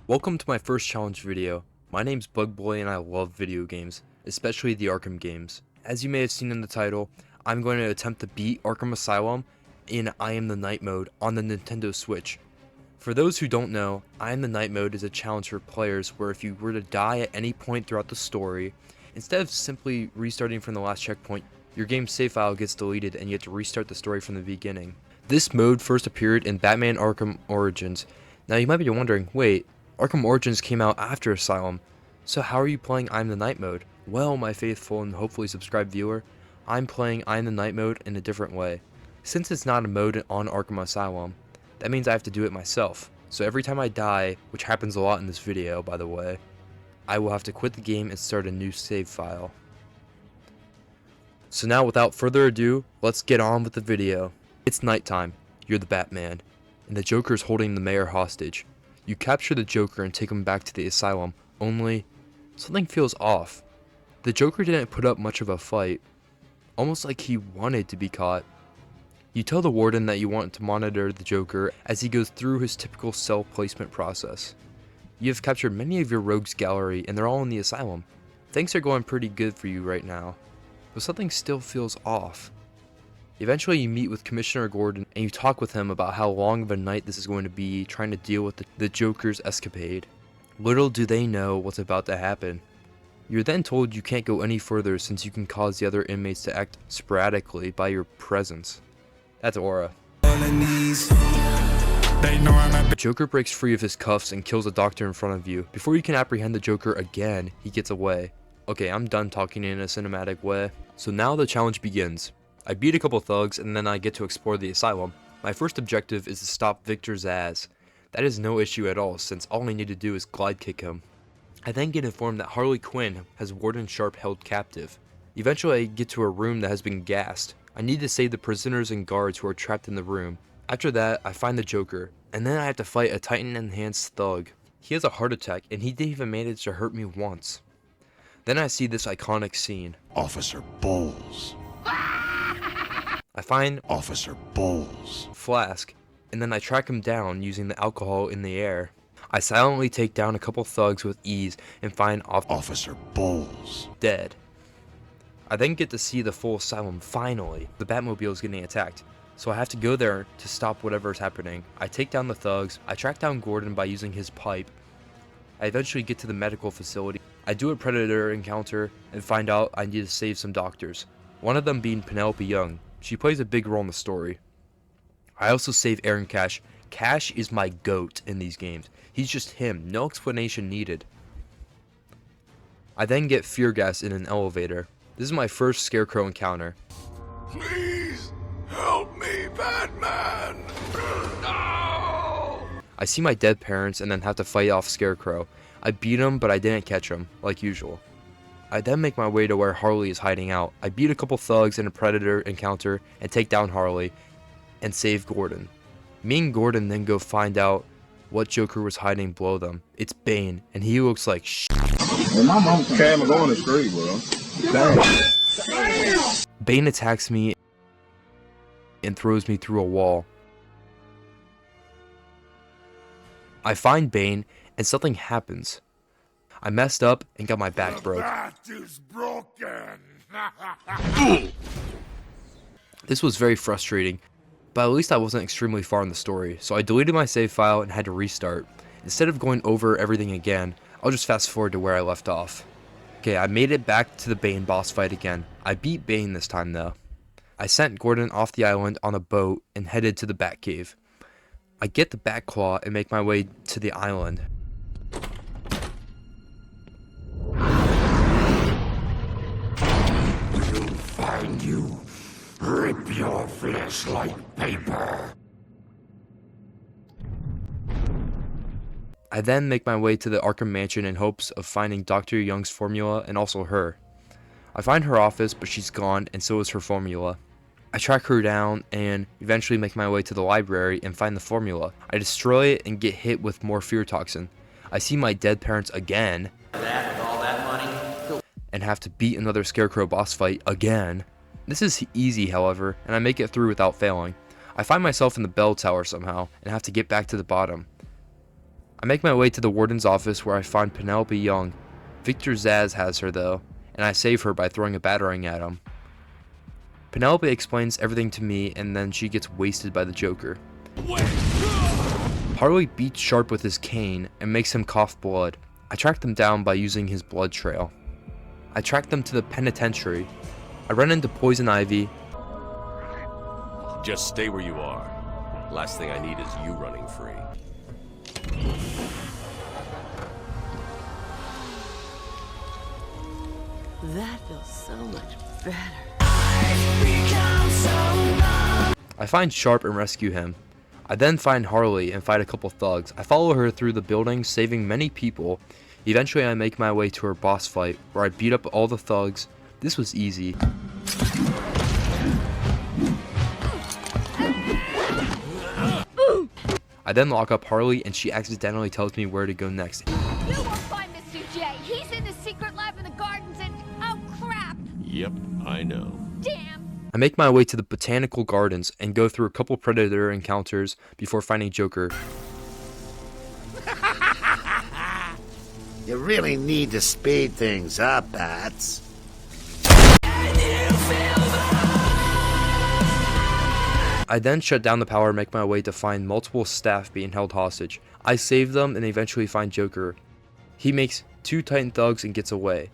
Welcome to my first challenge video. My name's Bugboy and I love video games, especially the Arkham games. As you may have seen in the title, I'm going to attempt to beat Arkham Asylum in I Am the Night mode on the Nintendo Switch. For those who don't know, I Am the Night mode is a challenge for players where if you were to die at any point throughout the story, instead of simply restarting from the last checkpoint, your game's save file gets deleted and you have to restart the story from the beginning. This mode first appeared in Batman Arkham Origins. Now you might be wondering, wait, Arkham Origins came out after Asylum, so how are you playing I Am the Night mode? Well, my faithful and hopefully subscribed viewer, I'm playing I Am the Night mode in a different way. Since it's not a mode on Arkham Asylum, that means I have to do it myself. So every time I die, which happens a lot in this video by the way, I will have to quit the game and start a new save file. So now without further ado, let's get on with the video. It's nighttime, you're the Batman, and the Joker's holding the mayor hostage. You capture the Joker and take him back to the asylum, only something feels off. The Joker didn't put up much of a fight, almost like he wanted to be caught. You tell the warden that you want to monitor the Joker as he goes through his typical cell placement process. You have captured many of your rogues gallery and they're all in the asylum. Things are going pretty good for you right now, but something still feels off. Eventually you meet with Commissioner Gordon and you talk with him about how long of a night this is going to be trying to deal with the Joker's escapade. Little do they know what's about to happen. You're then told you can't go any further since you can cause the other inmates to act sporadically by your presence. That's aura. The Joker breaks free of his cuffs and kills a doctor in front of you. Before you can apprehend the Joker again, he gets away. Okay, I'm done talking in a cinematic way. So now the challenge begins. I beat a couple thugs and then I get to explore the asylum. My first objective is to stop Victor Zsasz. That is no issue at all since all I need to do is glide kick him. I then get informed that Harley Quinn has Warden Sharp held captive. Eventually I get to a room that has been gassed. I need to save the prisoners and guards who are trapped in the room. After that I find the Joker, and then I have to fight a Titan enhanced thug. He has a heart attack and he didn't even manage to hurt me once. Then I see this iconic scene. Officer Bowles. I find Officer Bowles. Flask, and then I track him down using the alcohol in the air. I silently take down a couple thugs with ease and find Officer Bowles dead. I then get to see the full asylum finally. The Batmobile is getting attacked, so I have to go there to stop whatever is happening. I take down the thugs, I track down Gordon by using his pipe. I eventually get to the medical facility. I do a Predator encounter and find out I need to save some doctors. One of them being Penelope Young. She plays a big role in the story. I also save Aaron Cash. Cash is my GOAT in these games. He's just him, no explanation needed. I then get fear gas in an elevator. This is my first Scarecrow encounter. Please help me, Batman. No! I see my dead parents and then have to fight off Scarecrow. I beat him, but I didn't catch him, like usual. I then make my way to where Harley is hiding out. I beat a couple thugs in a Predator encounter and take down Harley and save Gordon. Me and Gordon then go find out what Joker was hiding below them. It's Bane, and he looks like shit. Well, my mom came and go on the street, bro. Damn. Bane attacks me and throws me through a wall. I find Bane and something happens. I messed up and got my back broke. Bat is broken. This was very frustrating, but at least I wasn't extremely far in the story, so I deleted my save file and had to restart. Instead of going over everything again, I'll just fast forward to where I left off. Okay, I made it back to the Bane boss fight again. I beat Bane this time though. I sent Gordon off the island on a boat and headed to the Batcave. I get the Batclaw and make my way to the island. Find you. Rip your flesh like paper. I then make my way to the Arkham Mansion in hopes of finding Dr. Young's formula and also her. I find her office, but she's gone and so is her formula. I track her down and eventually make my way to the library and find the formula. I destroy it and get hit with more fear toxin. I see my dead parents again and have to beat another Scarecrow boss fight again. This is easy, however, and I make it through without failing. I find myself in the bell tower somehow and have to get back to the bottom. I make my way to the warden's office where I find Penelope Young. Victor Zsasz has her though, and I save her by throwing a batarang at him. Penelope explains everything to me, and then she gets wasted by the Joker. Harley beats Sharp with his cane and makes him cough blood. I track them down by using his blood trail. I track them to the penitentiary. I run into Poison Ivy. Just stay where you are. Last thing I need is you running free. That feels so much better. I find Sharp and rescue him. I then find Harley and fight a couple thugs. I follow her through the building, saving many people. Eventually I make my way to her boss fight, where I beat up all the thugs. This was easy. I then lock up Harley, and she accidentally tells me where to go next. You won't find Mr. J. He's in the secret lab in the gardens and... oh crap! Yep, I know. Damn! I make my way to the Botanical Gardens and go through a couple Predator encounters before finding Joker. You really need to speed things up, Bats. I then shut down the power and make my way to find multiple staff being held hostage. I save them and eventually find Joker. He makes 2 Titan thugs and gets away.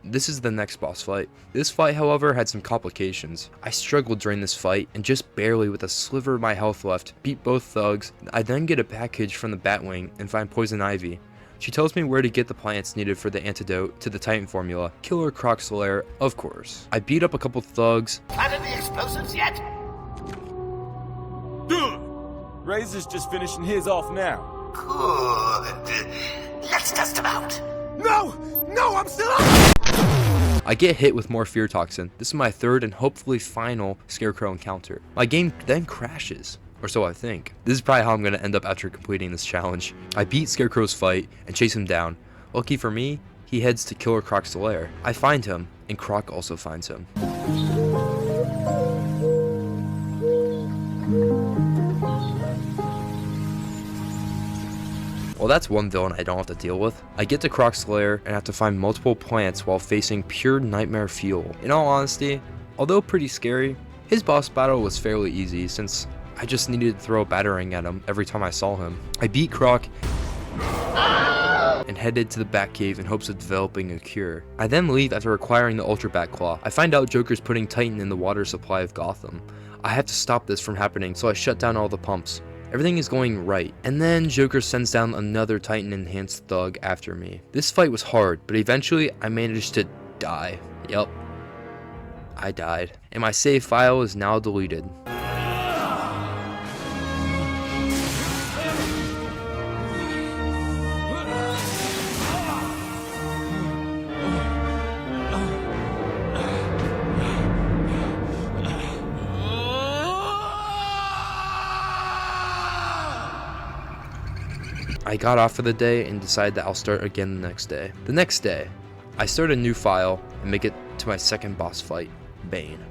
This is the next boss fight. This fight, however, had some complications. I struggled during this fight and just barely, with a sliver of my health left, beat both thugs. I then get a package from the Batwing and find Poison Ivy. She tells me where to get the plants needed for the antidote to the Titan formula. Killer Croc's lair, of course. I beat up a couple thugs. Planted the explosives yet? Razor's just finishing his off now. Good. Let's test him out. No! No, I'm still up! I get hit with more fear toxin. This is my third and hopefully final Scarecrow encounter. My game then crashes. Or so I think. This is probably how I'm going to end up after completing this challenge. I beat Scarecrow's fight and chase him down. Lucky for me, he heads to Killer Croc's lair. I find him, and Croc also finds him. Well, that's one villain I don't have to deal with. I get to Croc's lair and have to find multiple plants while facing pure nightmare fuel. In all honesty, although pretty scary, his boss battle was fairly easy since I just needed to throw a batarang at him every time I saw him. I beat Croc and headed to the Batcave in hopes of developing a cure. I then leave after acquiring the Ultra Bat Claw. I find out Joker's putting Titan in the water supply of Gotham. I have to stop this from happening, so I shut down all the pumps. Everything is going right, and then Joker sends down another Titan enhanced thug after me. This fight was hard, but eventually I managed to die. Yup, I died, and my save file is now deleted. I got off for the day and decided that I'll start again the next day. The next day, I start a new file and make it to my second boss fight, Bane.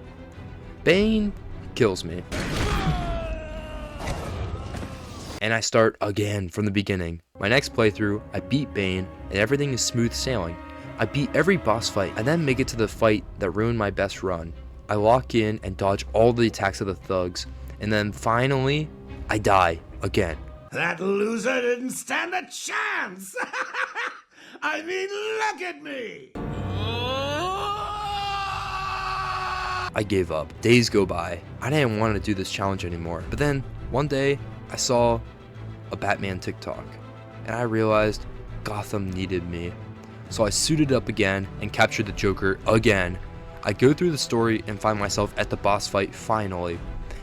Bane kills me. And I start again from the beginning. My next playthrough, I beat Bane and everything is smooth sailing. I beat every boss fight. I then make it to the fight that ruined my best run. I lock in and dodge all the attacks of the thugs, and then finally, I die again. That loser didn't stand a chance! I mean, look at me! I gave up. Days go by. I didn't want to do this challenge anymore. But then, one day, I saw a Batman TikTok, and I realized Gotham needed me. So I suited up again and captured the Joker again. I go through the story and find myself at the boss fight finally.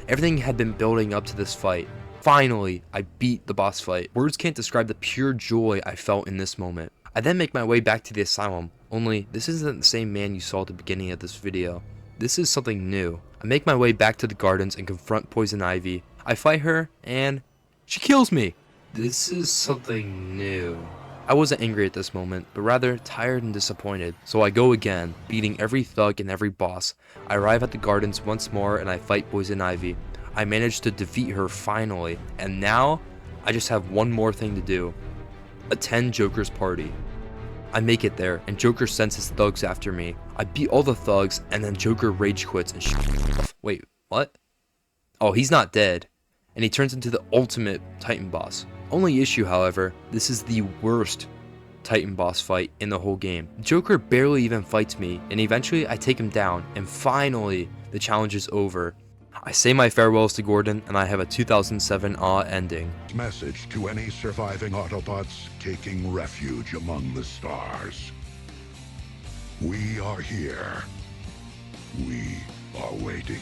Everything had been building up to this fight. Finally, I beat the boss fight. Words can't describe the pure joy I felt in this moment. I then make my way back to the asylum, only this isn't the same man you saw at the beginning of this video. This is something new. I make my way back to the gardens and confront Poison Ivy. I fight her, and she kills me. This is something new. I wasn't angry at this moment, but rather tired and disappointed. So I go again, beating every thug and every boss. I arrive at the gardens once more and I fight Poison Ivy. I managed to defeat her finally, and now I just have one more thing to do. Attend Joker's party. I make it there, and Joker sends his thugs after me. I beat all the thugs, and then Joker rage quits and wait, what? Oh, he's not dead. And he turns into the ultimate Titan boss. Only issue, however, this is the worst Titan boss fight in the whole game. Joker barely even fights me, and eventually I take him down, and finally the challenge is over. I say my farewells to Gordon, and I have a 2007 ending. Message to any surviving Autobots taking refuge among the stars. We are here. We are waiting.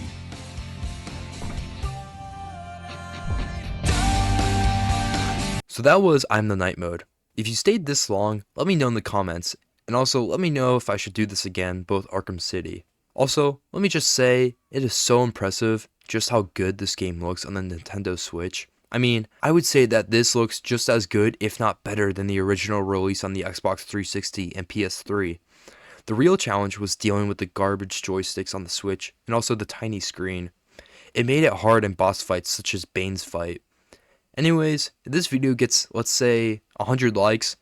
So that was I'm the Night mode. If you stayed this long, let me know in the comments, and also let me know if I should do this again, both Arkham City. Also, let me just say, it is so impressive just how good this game looks on the Nintendo Switch. I mean, I would say that this looks just as good, if not better, than the original release on the Xbox 360 and PS3. The real challenge was dealing with the garbage joysticks on the Switch, and also the tiny screen. It made it hard in boss fights such as Bane's fight. Anyways, if this video gets, let's say, 100 likes,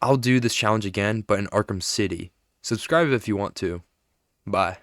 I'll do this challenge again, but in Arkham City. Subscribe if you want to. Bye.